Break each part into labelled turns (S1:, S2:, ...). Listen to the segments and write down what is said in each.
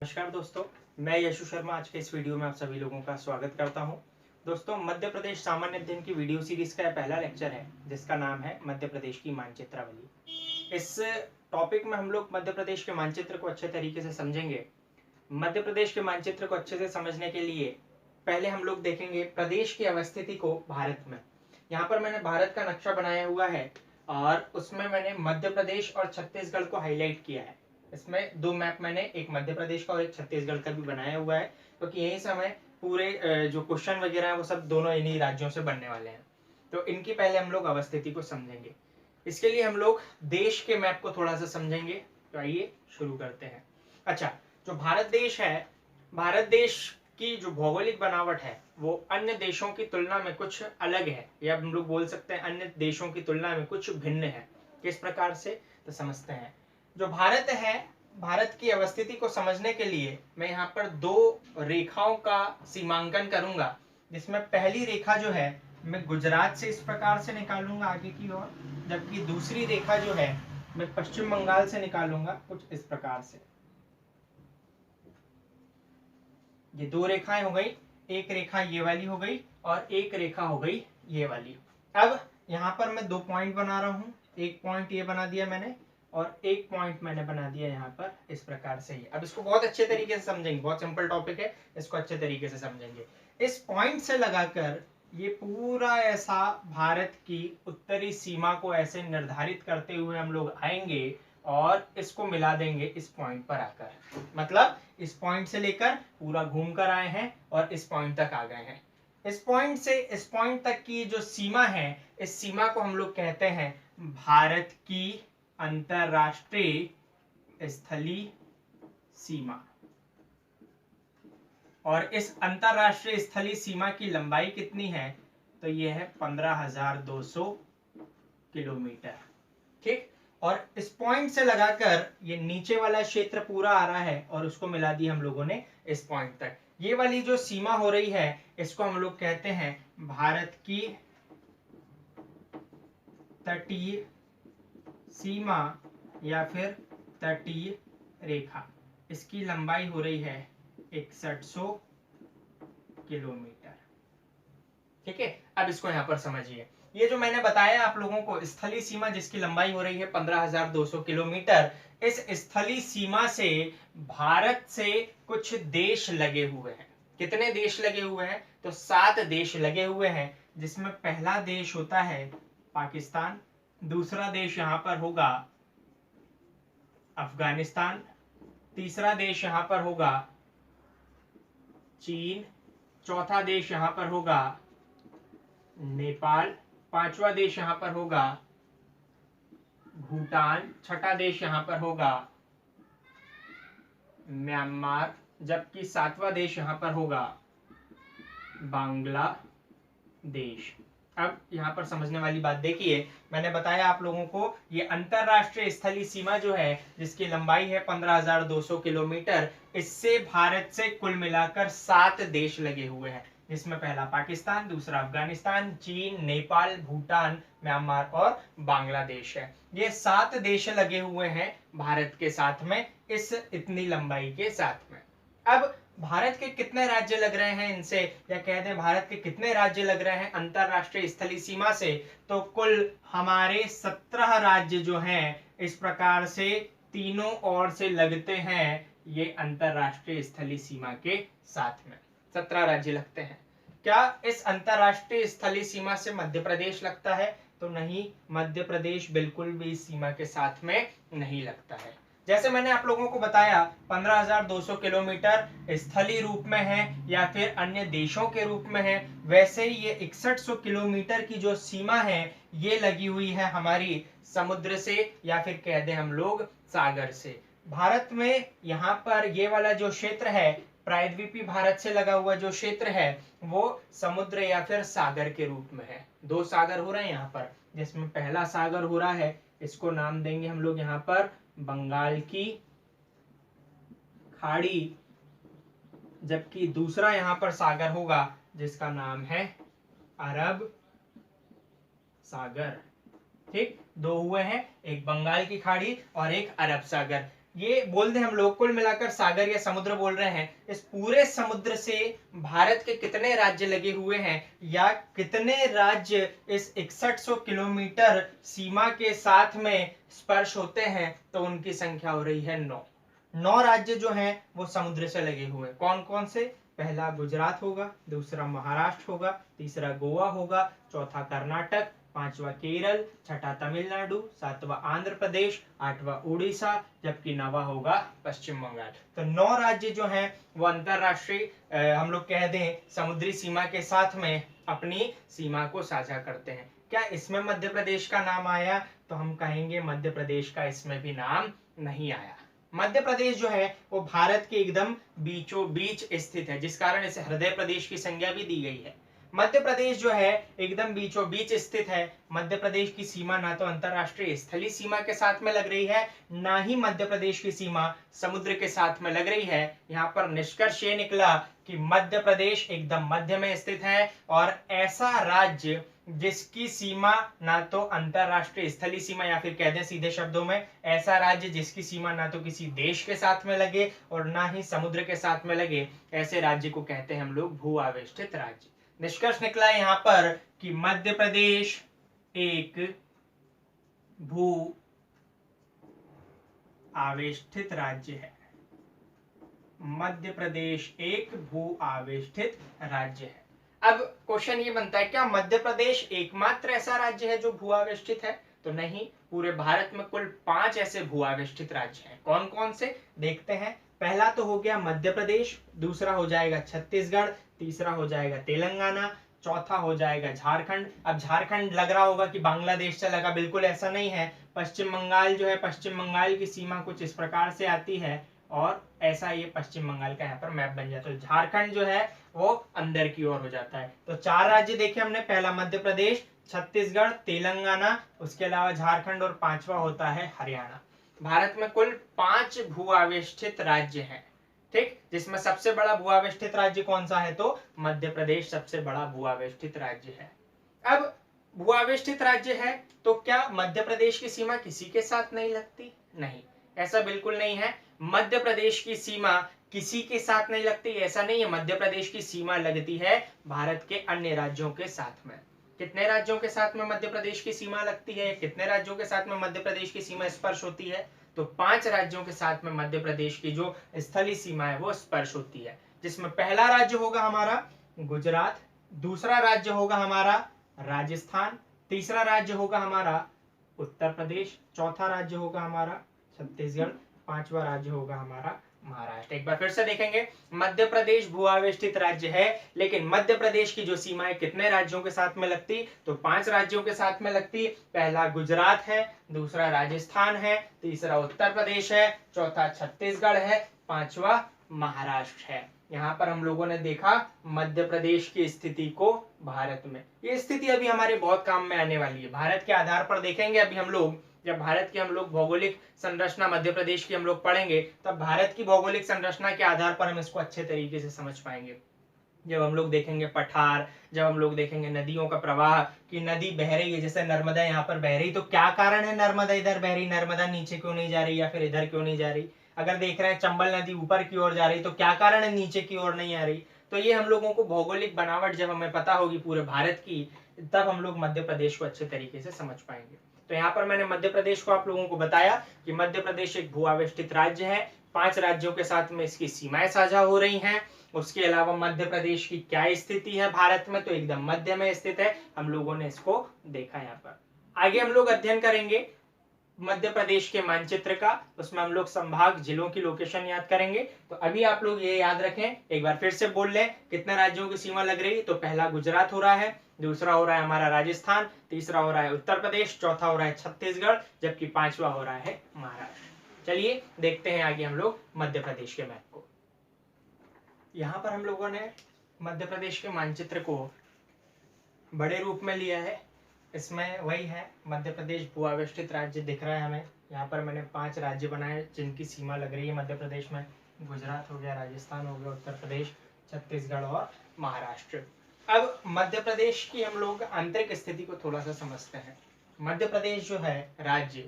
S1: नमस्कार दोस्तों, मैं यशु शर्मा आज के इस वीडियो में आप सभी लोगों का स्वागत करता हूं। दोस्तों, मध्य प्रदेश सामान्य अध्ययन की वीडियो सीरीज का पहला लेक्चर है जिसका नाम है मध्य प्रदेश की मानचित्रावली। इस टॉपिक में हम लोग मध्य प्रदेश के मानचित्र को अच्छे तरीके से समझेंगे। मध्य प्रदेश के मानचित्र को अच्छे से समझने के लिए पहले हम लोग देखेंगे प्रदेश की अवस्थिति को भारत में। यहाँ पर मैंने भारत का नक्शा बनाया हुआ है और उसमें मैंने मध्य प्रदेश और छत्तीसगढ़ को हाईलाइट किया है। इसमें दो मैप मैंने एक मध्य प्रदेश का और एक छत्तीसगढ़ का भी बनाया हुआ है, क्योंकि यही समय पूरे जो क्वेश्चन वगैरह है वो सब दोनों इन्हीं राज्यों से बनने वाले हैं। तो इनकी पहले हम लोग अवस्थिति को समझेंगे। इसके लिए हम लोग देश के मैप को थोड़ा सा समझेंगे। तो आइए शुरू करते हैं। अच्छा, जो भारत देश है, भारत देश की जो भौगोलिक बनावट है वो अन्य देशों की तुलना में कुछ अलग है, या हम लोग बोल सकते हैं अन्य देशों की तुलना में कुछ भिन्न है। किस प्रकार से, तो समझते हैं। जो भारत है, भारत की अवस्थिति को समझने के लिए मैं यहाँ पर दो रेखाओं का सीमांकन करूंगा, जिसमें पहली रेखा जो है मैं गुजरात से इस प्रकार से निकालूंगा आगे की ओर, जबकि दूसरी रेखा जो है मैं पश्चिम बंगाल से निकालूंगा कुछ इस प्रकार से। ये दो रेखाएं हो गई, एक रेखा ये वाली हो गई और एक रेखा हो गई ये वाली। अब यहाँ पर मैं दो पॉइंट बना रहा हूँ, एक पॉइंट ये बना दिया मैंने और एक पॉइंट मैंने बना दिया यहाँ पर इस प्रकार से ही। अब इसको बहुत अच्छे तरीके से समझेंगे, बहुत सिंपल टॉपिक है, इसको अच्छे तरीके से समझेंगे। इस पॉइंट से लगाकर ये पूरा ऐसा भारत की उत्तरी सीमा को ऐसे निर्धारित करते हुए हम लोग आएंगे और इसको मिला देंगे इस पॉइंट पर आकर। मतलब इस पॉइंट से लेकर पूरा घूम कर आए हैं और इस पॉइंट तक आ गए हैं। इस पॉइंट से इस पॉइंट तक की जो सीमा है, इस सीमा को हम लोग कहते हैं भारत की अंतरराष्ट्रीय स्थलीय सीमा। और इस अंतरराष्ट्रीय स्थलीय सीमा की लंबाई कितनी है, तो यह है 15,200 किलोमीटर। ठीक, और इस पॉइंट से लगाकर ये नीचे वाला क्षेत्र पूरा आ रहा है और उसको मिला दी हम लोगों ने इस पॉइंट तक। ये वाली जो सीमा हो रही है इसको हम लोग कहते हैं भारत की तटीय सीमा या फिर तटीय रेखा। इसकी लंबाई हो रही है 6100 किलोमीटर। ठीक है, अब इसको यहां पर समझिए। ये जो मैंने बताया आप लोगों को स्थलीय सीमा जिसकी लंबाई हो रही है 15,200 किलोमीटर, इस स्थलीय सीमा से भारत से कुछ देश लगे हुए हैं। कितने देश लगे हुए हैं, तो 7 देश लगे हुए हैं, जिसमें पहला देश होता है पाकिस्तान, दूसरा देश यहां पर होगा अफगानिस्तान, तीसरा देश यहां पर होगा चीन, चौथा देश यहां पर होगा नेपाल, पांचवा देश यहां पर होगा भूटान, छठा देश यहां पर होगा म्यांमार, जबकि सातवां देश यहां पर होगा बांग्लादेश। अब यहां पर समझने वाली बात देखिए, मैंने बताया आप लोगों को ये अंतरराष्ट्रीय स्थलीय सीमा जो है जिसकी लंबाई है 15,200 किलोमीटर, इससे भारत से कुल मिलाकर 7 देश लगे हुए हैं, जिसमें पहला पाकिस्तान, दूसरा अफगानिस्तान, चीन, नेपाल, भूटान, म्यांमार और बांग्लादेश है। ये 7 देश लगे हुए हैं भारत के साथ में, इस इतनी लंबाई के साथ में। अब भारत के कितने राज्य लग रहे हैं इनसे, या कह दें भारत के कितने राज्य लग रहे हैं अंतरराष्ट्रीय स्थलीय सीमा से, तो कुल हमारे 17 राज्य जो हैं इस प्रकार से तीनों ओर से लगते हैं ये अंतरराष्ट्रीय स्थलीय सीमा के साथ में 17 राज्य लगते हैं। क्या इस अंतरराष्ट्रीय स्थलीय सीमा से मध्य प्रदेश लगता है, तो नहीं, मध्य प्रदेश बिल्कुल भी इस सीमा के साथ में नहीं लगता है। जैसे मैंने आप लोगों को बताया 15,200 किलोमीटर स्थलीय रूप में है या फिर अन्य देशों के रूप में है, वैसे ही ये 6100 किलोमीटर की जो सीमा है ये लगी हुई है हमारी समुद्र से या फिर कह दें हम लोग सागर से। भारत में यहाँ पर ये वाला जो क्षेत्र है, प्रायद्वीपीय भारत से लगा हुआ जो क्षेत्र है वो समुद्र या फिर सागर के रूप में है। दो सागर हो रहे हैं यहाँ पर, जिसमें पहला सागर हो रहा है, इसको नाम देंगे हम लोग यहाँ पर बंगाल की खाड़ी, जबकि दूसरा यहां पर सागर होगा जिसका नाम है अरब सागर। ठीक, दो हुए हैं, एक बंगाल की खाड़ी और एक अरब सागर। ये बोल दें हम लोग कुल मिलाकर सागर या समुद्र बोल रहे हैं, इस पूरे समुद्र से भारत के कितने राज्य लगे हुए हैं या कितने राज्य इस 6100 किलोमीटर सीमा के साथ में स्पर्श होते हैं, तो उनकी संख्या हो रही है 9। 9 राज्य जो हैं वो समुद्र से लगे हुए हैं। कौन कौन से? पहला गुजरात होगा, दूसरा महाराष्ट्र होगा, तीसरा गोवा होगा, चौथा कर्नाटक, पांचवा केरल, छठा तमिलनाडु, सातवां आंध्र प्रदेश, आठवां उड़ीसा, जबकि नवा होगा पश्चिम बंगाल। तो 9 राज्य जो हैं वो अंतरराष्ट्रीय हम लोग कह दें समुद्री सीमा के साथ में अपनी सीमा को साझा करते हैं। क्या इसमें मध्य प्रदेश का नाम आया? तो हम कहेंगे मध्य प्रदेश का इसमें भी नाम नहीं आया। मध्य प्रदेश जो है वो भारत के एकदम बीचों बीच स्थित है, जिस कारण इसे हृदय प्रदेश की संज्ञा भी दी गई है। मध्य प्रदेश जो है एकदम बीचों बीच स्थित है। मध्य प्रदेश की सीमा ना तो अंतरराष्ट्रीय स्थलीय सीमा के साथ में लग रही है, ना ही मध्य प्रदेश की सीमा समुद्र के साथ में लग रही है। यहाँ पर निष्कर्ष ये निकला कि मध्य प्रदेश एकदम मध्य में स्थित है और ऐसा राज्य जिसकी सीमा ना तो अंतरराष्ट्रीय स्थलीय सीमा या फिर कह दें सीधे शब्दों में ऐसा राज्य जिसकी सीमा ना तो किसी देश के साथ में लगे और ना ही समुद्र के साथ में लगे, ऐसे राज्य को कहते हैं हम लोग भू आवेष्टित राज्य। निष्कर्ष निकला है यहाँ पर कि मध्य प्रदेश एक भू आवेष्टित राज्य है। मध्य प्रदेश एक भू आवेष्टित राज्य है। अब क्वेश्चन ये बनता है, क्या मध्य प्रदेश एकमात्र ऐसा राज्य है जो भू आवेष्टित है? तो नहीं, पूरे भारत में कुल 5 ऐसे भू आवेष्टित राज्य हैं। कौन कौन से देखते हैं। पहला तो हो गया मध्य प्रदेश, दूसरा हो जाएगा छत्तीसगढ़, तीसरा हो जाएगा तेलंगाना, चौथा हो जाएगा झारखंड। अब झारखंड लग रहा होगा कि बांग्लादेश से लगा, बिल्कुल ऐसा नहीं है। पश्चिम बंगाल जो है, पश्चिम बंगाल की सीमा कुछ इस प्रकार से आती है और ऐसा ये पश्चिम बंगाल का यहाँ पर मैप बन जाता है। तो झारखंड जो है वो अंदर की ओर हो जाता है। तो 4 राज्य देखे हमने, पहला मध्य प्रदेश, छत्तीसगढ़, तेलंगाना, उसके अलावा झारखंड और 5वां होता है हरियाणा। भारत में कुल 5 भू आवेष्टित राज्य हैं, ठीक, जिसमें सबसे बड़ा भू आवेष्टित राज्य कौन सा है? तो मध्य प्रदेश सबसे बड़ा भू आवेष्टित राज्य है। अब भू आवेष्टित राज्य है तो क्या मध्य प्रदेश की सीमा किसी के साथ नहीं लगती? नहीं, ऐसा बिल्कुल नहीं है। मध्य प्रदेश की सीमा किसी के साथ नहीं लगती, ऐसा नहीं है। मध्य प्रदेश की सीमा लगती है भारत के अन्य राज्यों के साथ में। कितने राज्यों के साथ में मध्य प्रदेश की सीमा लगती है? कितने राज्यों के साथ में मध्य प्रदेश की सीमा स्पर्श होती है? तो 5 राज्यों के साथ में मध्य प्रदेश की जो स्थलीय सीमा है वो स्पर्श होती है, जिसमें पहला राज्य होगा हमारा गुजरात, दूसरा राज्य होगा हमारा राजस्थान, तीसरा राज्य होगा हमारा उत्तर प्रदेश, चौथा राज्य होगा हमारा छत्तीसगढ़, 5वां राज्य होगा हमारा महाराष्ट्र। एक बार फिर से देखेंगे, मध्य प्रदेश भू आवेष्टित राज्य है, लेकिन मध्य प्रदेश की जो सीमाएं कितने राज्यों के साथ में लगती? तो 5 राज्यों के साथ में लगती। पहला गुजरात है, दूसरा राजस्थान है, तीसरा उत्तर प्रदेश है, चौथा छत्तीसगढ़ है, 5वां महाराष्ट्र है। यहाँ पर हम लोगों ने देखा मध्य प्रदेश की स्थिति को भारत में। ये स्थिति अभी हमारे बहुत काम में आने वाली है। भारत के आधार पर देखेंगे अभी हम लोग, जब भारत की हम लोग भौगोलिक संरचना मध्य प्रदेश की हम लोग पढ़ेंगे, तब भारत की भौगोलिक संरचना के आधार पर हम इसको अच्छे तरीके से समझ पाएंगे। जब हम लोग देखेंगे पठार, जब हम लोग देखेंगे नदियों का प्रवाह, कि नदी बह रही है, जैसे नर्मदा यहाँ पर बह रही, तो क्या कारण है नर्मदा इधर बह रही, नर्मदा नीचे क्यों नहीं जा रही या फिर इधर क्यों नहीं जा रही? अगर देख रहे हैं चंबल नदी ऊपर की ओर जा रही, तो क्या कारण है नीचे की ओर नहीं आ रही? तो ये हम लोगों को भौगोलिक बनावट जब हमें पता होगी पूरे भारत की, तब हम लोग मध्य प्रदेश को अच्छे तरीके से समझ पाएंगे। तो यहाँ पर मैंने मध्य प्रदेश को आप लोगों को बताया कि मध्य प्रदेश एक भू आवेष्टित राज्य है, 5 राज्यों के साथ में इसकी सीमाएं साझा हो रही हैं। उसके अलावा मध्य प्रदेश की क्या स्थिति है भारत में? तो एकदम मध्य में स्थित है। हम लोगों ने इसको देखा। यहाँ पर आगे हम लोग अध्ययन करेंगे मध्य प्रदेश के मानचित्र का, उसमें हम लोग संभाग जिलों की लोकेशन याद करेंगे। तो अभी आप लोग ये याद रखें, एक बार फिर से बोल लें, कितने राज्यों की सीमा लग रही है? तो पहला गुजरात हो रहा है, दूसरा हो रहा है हमारा राजस्थान, तीसरा हो रहा है उत्तर प्रदेश, चौथा हो रहा है छत्तीसगढ़, जबकि 5वां हो रहा है महाराष्ट्र। चलिए देखते हैं आगे हम लोग मध्य प्रदेश के मैप को। यहाँ पर हम लोगों ने मध्य प्रदेश के मानचित्र को बड़े रूप में लिया है। इसमें वही है, मध्य प्रदेश भू आवेष्टित राज्य दिख रहा है हमें। यहाँ पर मैंने 5 राज्य बनाए जिनकी सीमा लग रही है मध्य प्रदेश में। गुजरात हो गया, राजस्थान हो गया, उत्तर प्रदेश, छत्तीसगढ़ और महाराष्ट्र। अब मध्य प्रदेश की हम लोग आंतरिक स्थिति को थोड़ा सा समझते हैं। मध्य प्रदेश जो है राज्य,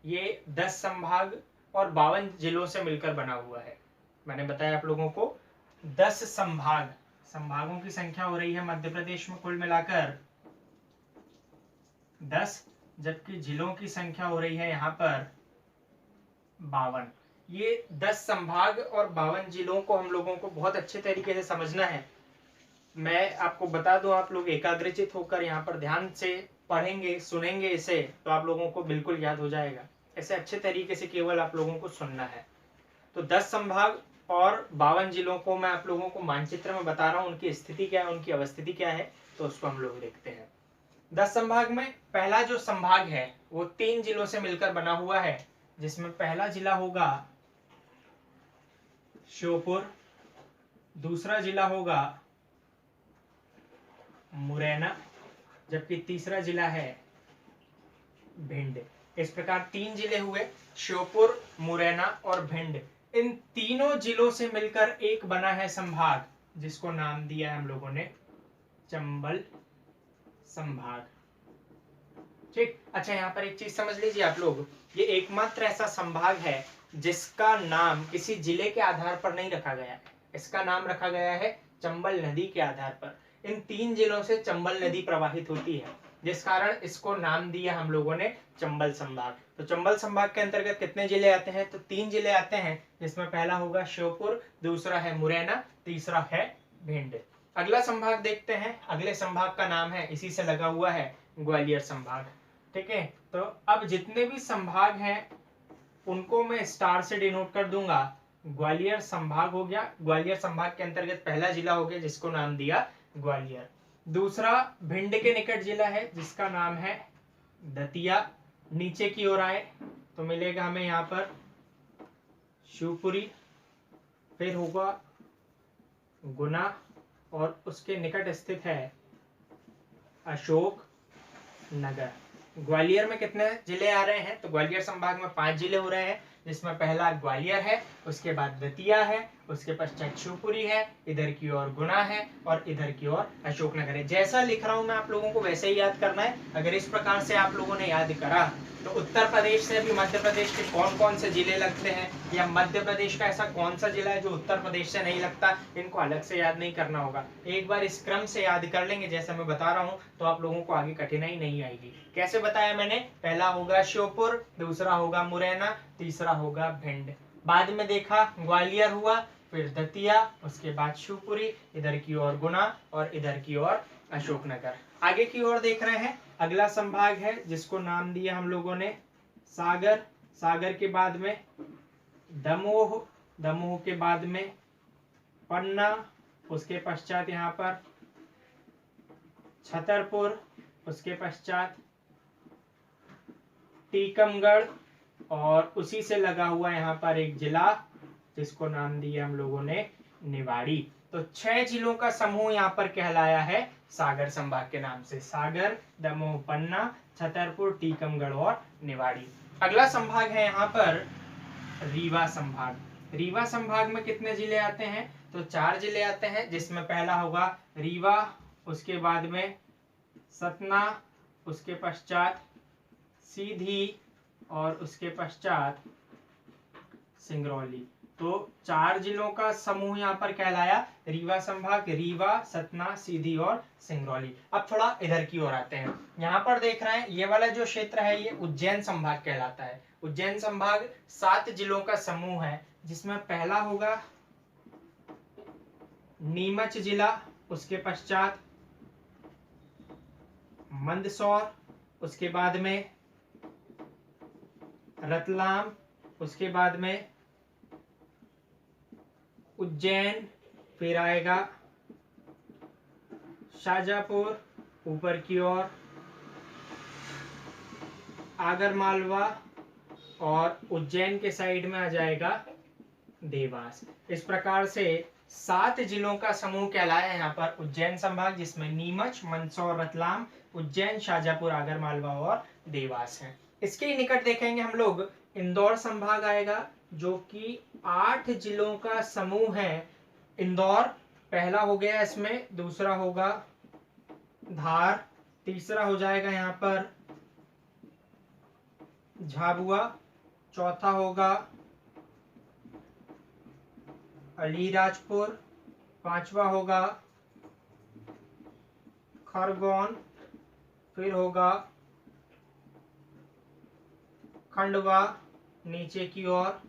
S1: ये 10 संभाग और 52 जिलों से मिलकर बना हुआ है। मैंने बताया आप लोगों को 10 संभागों की संख्या हो रही है मध्य प्रदेश में कुल मिलाकर 10, जबकि जिलों की संख्या हो रही है यहाँ पर 52। ये 10 संभाग और 52 जिलों को हम लोगों को बहुत अच्छे तरीके से समझना है। मैं आपको बता दूं, आप लोग एकाग्रचित होकर यहाँ पर ध्यान से पढ़ेंगे, सुनेंगे इसे, तो आप लोगों को बिल्कुल याद हो जाएगा। ऐसे अच्छे तरीके से केवल आप लोगों को सुनना है। तो 10 संभाग और 52 जिलों को मैं आप लोगों को मानचित्र में बता रहा हूँ, उनकी स्थिति क्या है, उनकी अवस्थिति क्या है, तो उसको हम लोग देखते हैं। 10 संभाग में पहला जो संभाग है वो 3 जिलों से मिलकर बना हुआ है, जिसमें पहला जिला होगा श्योपुर, दूसरा जिला होगा मुरैना, जबकि तीसरा जिला है भिंड। इस प्रकार 3 जिले हुए, श्योपुर, मुरैना और भिंड। इन तीनों जिलों से मिलकर एक बना है संभाग, जिसको नाम दिया है हम लोगों ने चंबल संभाग। ठीक, अच्छा यहाँ पर एक चीज समझ लीजिए आप लोग, ये एकमात्र ऐसा संभाग है जिसका नाम किसी जिले के आधार पर नहीं रखा गया है। इसका नाम रखा गया है चंबल नदी के आधार पर। इन 3 जिलों से चंबल नदी प्रवाहित होती है, जिस कारण इसको नाम दिया हम लोगों ने चंबल संभाग। तो चंबल संभाग के अंतर्गत कितने जिले आते हैं, तो 3 जिले आते हैं, जिसमें पहला होगा श्योपुर, दूसरा है मुरैना, तीसरा है भिंड। अगला संभाग देखते हैं। अगले संभाग का नाम है, इसी से लगा हुआ है, ग्वालियर संभाग। ठीक है, तो अब जितने भी संभाग हैं उनको मैं स्टार से डिनोट कर दूंगा। ग्वालियर संभाग हो गया, ग्वालियर संभाग के अंतर्गत पहला जिला हो गया जिसको नाम दिया ग्वालियर। दूसरा भिंड के निकट जिला है जिसका नाम है दतिया। नीचे की ओर आए तो मिलेगा हमें यहाँ पर शिवपुरी, फिर होगा गुना, और उसके निकट स्थित है अशोक नगर। ग्वालियर में कितने जिले आ रहे हैं, तो ग्वालियर संभाग में 5 जिले हो रहे हैं, जिसमें पहला ग्वालियर है, उसके बाद दतिया है, उसके पश्चात शिवपुरी है, इधर की ओर गुना है और इधर की ओर अशोकनगर है। जैसा लिख रहा हूं मैं आप लोगों को वैसे ही याद करना है। अगर इस प्रकार से आप लोगों ने याद करा तो उत्तर प्रदेश से भी मध्य प्रदेश के कौन कौन से जिले लगते हैं, या मध्य प्रदेश का ऐसा कौन सा जिला है जो उत्तर प्रदेश से नहीं लगता, इनको अलग से याद नहीं करना होगा। एक बार इस क्रम से याद कर लेंगे जैसा मैं बता रहा हूं, तो आप लोगों को आगे कठिनाई नहीं आएगी। कैसे बताया मैंने, पहला होगा श्योपुर, दूसरा होगा मुरैना, तीसरा होगा भिंड। बाद में देखा ग्वालियर हुआ, फिर दतिया, उसके बाद शिवपुरी, इधर की ओर गुना और इधर की ओर अशोकनगर। आगे की ओर देख रहे हैं, अगला संभाग है जिसको नाम दिया हम लोगों ने सागर। सागर के बाद में दमोह, दमोह के बाद में पन्ना, उसके पश्चात यहाँ पर छतरपुर, उसके पश्चात टीकमगढ़, और उसी से लगा हुआ यहाँ पर एक जिला जिसको नाम दिया हम लोगों ने निवाड़ी। तो 6 जिलों का समूह यहाँ पर कहलाया है सागर संभाग के नाम से। सागर, दमोह, पन्ना, छतरपुर, टीकमगढ़ और निवाड़ी। अगला संभाग है यहाँ पर रीवा संभाग। रीवा संभाग में कितने जिले आते हैं, तो 4 जिले आते हैं, जिसमें पहला होगा रीवा, उसके बाद में सतना, उसके पश्चात सीधी और उसके पश्चात सिंगरौली। तो 4 जिलों का समूह यहाँ पर कहलाया रीवा संभाग। रीवा, सतना, सीधी और सिंगरौली। अब थोड़ा इधर की ओर आते हैं। यहाँ पर देख रहे हैं ये वाला जो क्षेत्र है ये उज्जैन संभाग कहलाता है। उज्जैन संभाग 7 जिलों का समूह है, जिसमें पहला होगा नीमच जिला, उसके पश्चात मंदसौर, उसके बाद में रतलाम, उसके बाद में उज्जैन, फिर आएगा शाजापुर, ऊपर की ओर आगरमालवा, और उज्जैन के साइड में आ जाएगा देवास। इस प्रकार से 7 जिलों का समूह कहलाया है यहाँ पर उज्जैन संभाग, जिसमें नीमच, मंदसौर, रतलाम, उज्जैन, शाजापुर, आगरमालवा और देवास है। इसके ही निकट देखेंगे हम लोग इंदौर संभाग आएगा, जो कि 8 जिलों का समूह है। इंदौर पहला हो गया इसमें, दूसरा होगा धार, तीसरा हो जाएगा यहाँ पर झाबुआ, चौथा होगा अलीराजपुर, पांचवा होगा खरगोन, फिर होगा खंडवा, नीचे की ओर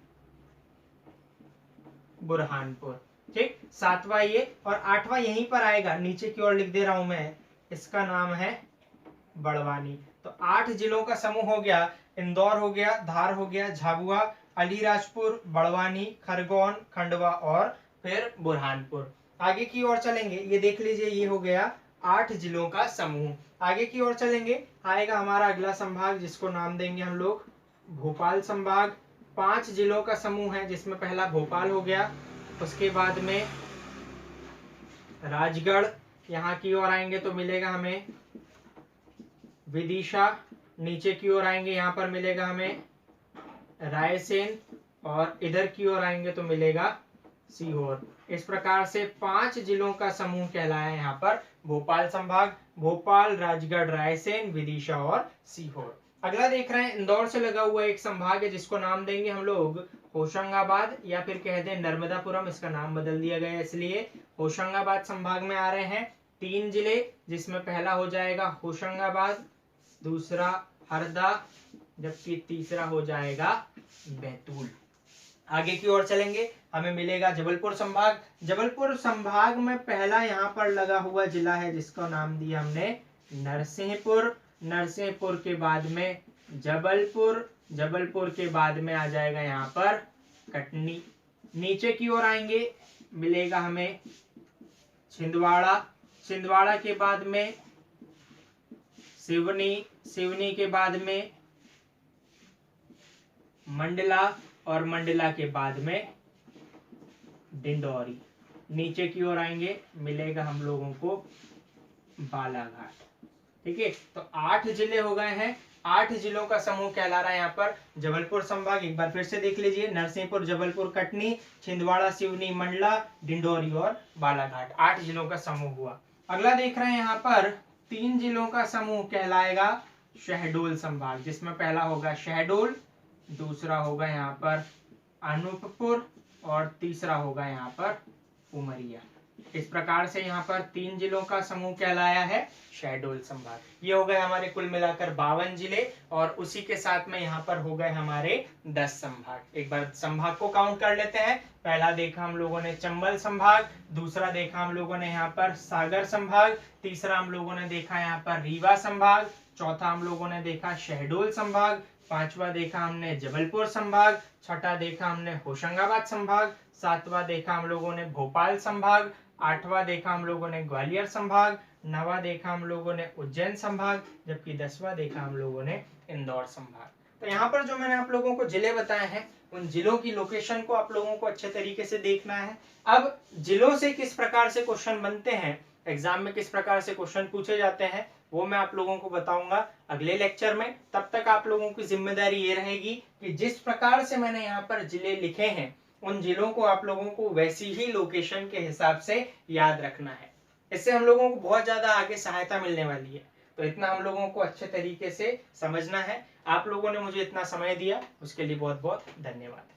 S1: बुरहानपुर। ठीक, सातवां ये, और आठवां यहीं पर आएगा, नीचे की ओर लिख दे रहा हूं मैं, इसका नाम है बड़वानी। तो 8 जिलों का समूह हो गया, इंदौर हो गया, धार हो गया, झाबुआ, अलीराजपुर, बड़वानी, खरगोन, खंडवा और फिर बुरहानपुर। आगे की ओर चलेंगे, ये देख लीजिए, ये हो गया 8 जिलों का समूह। आगे की ओर चलेंगे, आएगा हमारा अगला संभाग जिसको नाम देंगे हम लोग भोपाल संभाग। 5 जिलों का समूह है जिसमें पहला भोपाल हो गया, उसके बाद में राजगढ़, यहाँ की ओर आएंगे तो मिलेगा हमें विदिशा, नीचे की ओर आएंगे यहाँ पर मिलेगा हमें रायसेन, और इधर की ओर आएंगे तो मिलेगा सीहोर। इस प्रकार से 5 जिलों का समूह कहलाया है यहाँ पर भोपाल संभाग। भोपाल, राजगढ़, रायसेन, विदिशा और सीहोर। अगला देख रहे हैं, इंदौर से लगा हुआ एक संभाग है जिसको नाम देंगे हम लोग होशंगाबाद, या फिर कह दें नर्मदापुरम, इसका नाम बदल दिया गया है इसलिए होशंगाबाद संभाग में आ रहे हैं 3 जिले, जिसमें पहला हो जाएगा होशंगाबाद, दूसरा हरदा, जबकि तीसरा हो जाएगा बैतूल। आगे की ओर चलेंगे, हमें मिलेगा जबलपुर संभाग। जबलपुर संभाग में पहला यहाँ पर लगा हुआ जिला है जिसका नाम दिया हमने नरसिंहपुर। नरसिंहपुर के बाद में जबलपुर, जबलपुर के बाद में आ जाएगा यहाँ पर कटनी। नीचे की ओर आएंगे, मिलेगा हमें छिंदवाड़ा, छिंदवाड़ा के बाद में सिवनी, सिवनी के बाद में मंडला, और मंडला के बाद में डिंडौरी। नीचे की ओर आएंगे, मिलेगा हम लोगों को बालाघाट। ठीक है, तो 8 जिले हो गए हैं। 8 जिलों का समूह कहला रहा है यहाँ पर जबलपुर संभाग। एक बार फिर से देख लीजिए, नरसिंहपुर, जबलपुर, कटनी, छिंदवाड़ा, सिवनी, मंडला, डिंडौरी और बालाघाट, 8 जिलों का समूह हुआ। अगला देख रहे हैं यहाँ पर 3 जिलों का समूह कहलाएगा शहडोल संभाग, जिसमें पहला होगा शहडोल, दूसरा होगा यहाँ पर अनूपपुर और तीसरा होगा यहाँ पर उमरिया। इस प्रकार से यहाँ पर 3 जिलों का समूह कहलाया है शहडोल संभाग। ये हो गए हमारे कुल मिलाकर 52 जिले, और उसी के साथ में यहाँ पर हो गए हमारे 10 संभाग। एक बार संभाग को काउंट कर लेते हैं। पहला देखा हम लोगों ने चंबल संभाग, दूसरा देखा हम लोगों ने यहाँ पर सागर संभाग, तीसरा हम लोगों ने देखा यहाँ पर रीवा संभाग, चौथा हम लोगों ने देखा शहडोल संभाग, पांचवा देखा हमने जबलपुर संभाग, छठा देखा हमने होशंगाबाद संभाग, सातवां देखा हम लोगों ने भोपाल संभाग, आठवां देखा हम लोगों ने ग्वालियर संभाग, नवा देखा हम लोगों ने उज्जैन संभाग, जबकि 10वां देखा हम लोगों ने इंदौर संभाग। तो यहाँ पर जो मैंने आप लोगों को जिले बताए हैं, उन जिलों की लोकेशन को आप लोगों को अच्छे तरीके से देखना है। अब जिलों से किस प्रकार से क्वेश्चन बनते हैं, एग्जाम में किस प्रकार से क्वेश्चन पूछे जाते हैं, वो मैं आप लोगों को बताऊंगा अगले लेक्चर में। तब तक आप लोगों की जिम्मेदारी ये रहेगी कि जिस प्रकार से मैंने यहाँ पर जिले लिखे हैं, उन जिलों को आप लोगों को वैसी ही लोकेशन के हिसाब से याद रखना है। इससे हम लोगों को बहुत ज्यादा आगे सहायता मिलने वाली है। तो इतना हम लोगों को अच्छे तरीके से समझना है। आप लोगों ने मुझे इतना समय दिया, उसके लिए बहुत बहुत धन्यवाद।